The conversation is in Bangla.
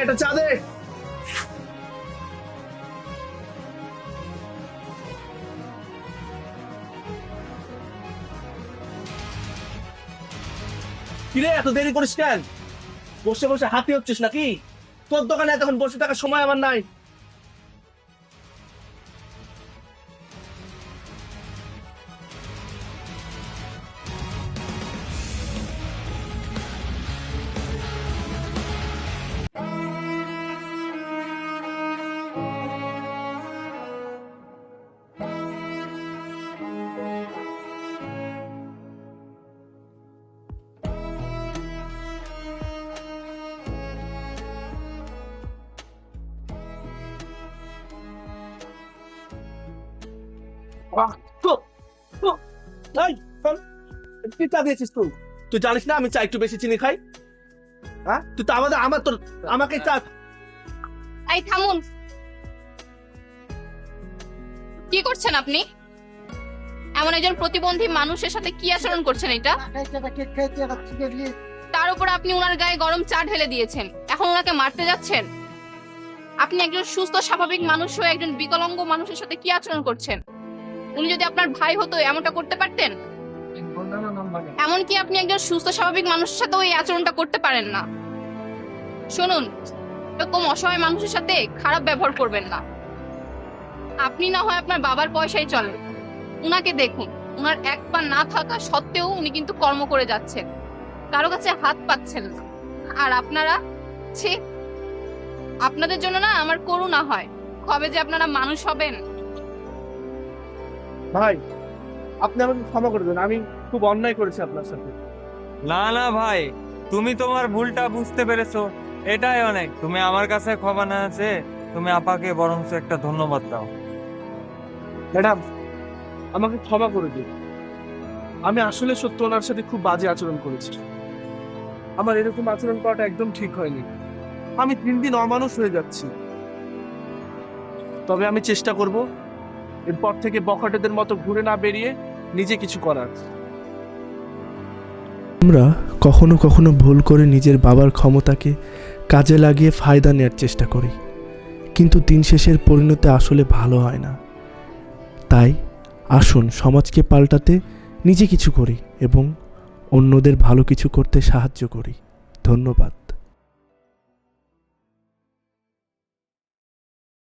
এটা চা দে। কিরে এত দেরি করিস কেন? বসে বসে হাতি হচ্ছিস নাকি? তোর দোকানে এতক্ষণ বসে থাকার সময় আমার নাই। তুই চা দিয়েছিস? তুই জানিস না আমি চা একটু বেশি চিনি খাই? হ্যাঁ, তুই তো আমাকে চা। এই থামুন, কি করছেন আপনি? এমন একজন প্রতিবন্ধী মানুষের সাথে কি আচরণ করছেন এটা? তার উপর আপনি ওনার গায়ে গরম চা ঢেলে দিয়েছেন, এখন ওনাকে মারতে যাচ্ছেন? আপনি একজন সুস্থ স্বাভাবিক মানুষ হয়ে একজন বিকলাঙ্গ মানুষের সাথে কি আচরণ করছেন? উনি যদি আপনার ভাই হতো এমনটা করতে পারতেন? এমনকি আপনি একজন সুস্থ স্বাভাবিক মানুষের সাথে ওই আচরণটা করতে পারেন না। শুনুন, এরকম অসহায় মানুষের সাথে খারাপ ব্যবহার করবেন না। আপনি না হয় আপনার বাবার পয়সায় চলেন, উনাকে দেখুন, উনার এক পা না থাকা সত্ত্বেও উনি কিন্তু কর্ম করে যাচ্ছেন, কারো কাছে হাত পাচ্ছেন না। আর আপনারা, ছি, আপনাদের জন্য না আমার করুণা হয়, কবে যে আপনারা মানুষ হবেন। ভাই, আপনি আমাকে ক্ষমা করে দেন, আমি খুব অন্যায় করেছি আপনার সাথে। না না ভাই, তুমি তোমার ভুলটা বুঝতে পেরেছো, এটাই অনেক। তুমি আমার কাছে ক্ষমা না আছে, তুমি আপাকে বরঞ্চ একটা ধন্যবাদ দাও। ম্যাডাম, আমাকে ক্ষমা করে দিন। আমি আসলে সত্য ওনার সাথে খুব বাজে আচরণ করেছি। আমার এরকম আচরণ করাটা একদম ঠিক হয়নি। আমি দিন দিন অমানুষ হয়ে যাচ্ছি। তবে আমি চেষ্টা করব এরপর থেকে বখাটেদের মতো ঘুরে না বেরিয়ে নিজে কিছু করার। আমরা কখনো কখনো ভুল করে নিজের বাবার ক্ষমতাকে কাজে লাগিয়ে ফায়দা নেওয়ার চেষ্টা করি, কিন্তু দিন শেষের পরিণতি আসলে ভালো হয় না। তাই আসুন সমাজকে পাল্টাতে নিজে কিছু করি এবং অন্যদের ভালো কিছু করতে সাহায্য করি। ধন্যবাদ।